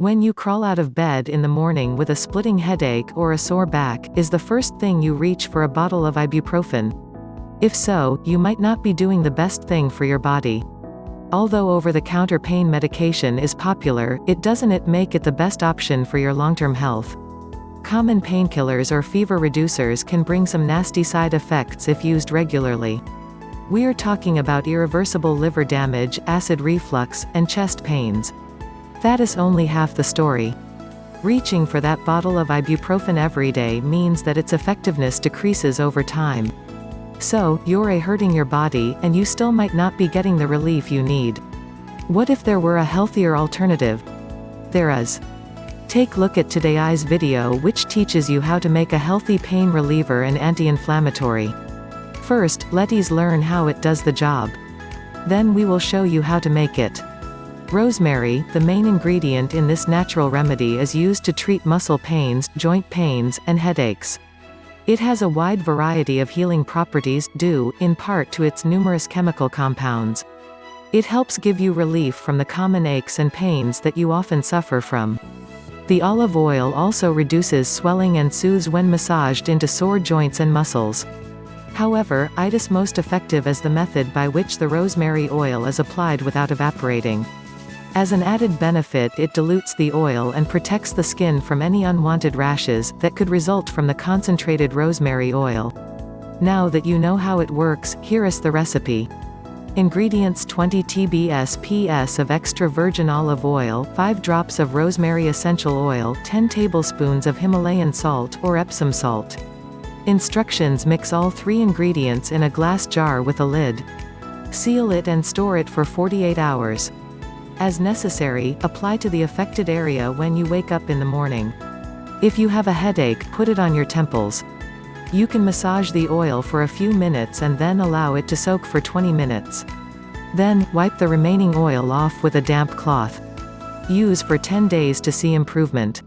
When you crawl out of bed in the morning with a splitting headache or a sore back, is the first thing you reach for a bottle of ibuprofen? If so, you might not be doing the best thing for your body. Although over-the-counter pain medication is popular, it doesn't make it the best option for your long-term health. Common painkillers or fever reducers can bring some nasty side effects if used regularly. We're talking about irreversible liver damage, acid reflux, and chest pains. That is only half the story. Reaching for that bottle of ibuprofen every day means that its effectiveness decreases over time. So, you're hurting your body, and you still might not be getting the relief you need. What if there were a healthier alternative? There is. Take a look at today's video, which teaches you how to make a healthy pain reliever and anti-inflammatory. First, let's learn how it does the job. Then we will show you how to make it. Rosemary, the main ingredient in this natural remedy, is used to treat muscle pains, joint pains, and headaches. It has a wide variety of healing properties, due, in part to its numerous chemical compounds. It helps give you relief from the common aches and pains that you often suffer from. The olive oil also reduces swelling and soothes when massaged into sore joints and muscles. However, it is most effective as the method by which the rosemary oil is applied without evaporating. As an added benefit, it dilutes the oil and protects the skin from any unwanted rashes that could result from the concentrated rosemary oil. Now that you know how it works, here is the recipe. Ingredients: 20 tbsps of extra virgin olive oil, 5 drops of rosemary essential oil, 10 tablespoons of Himalayan salt or Epsom salt. Instructions: mix all 3 ingredients in a glass jar with a lid. Seal it and store it for 48 hours. As necessary, apply to the affected area when you wake up in the morning. If you have a headache, put it on your temples. You can massage the oil for a few minutes and then allow it to soak for 20 minutes. Then, wipe the remaining oil off with a damp cloth. Use for 10 days to see improvement.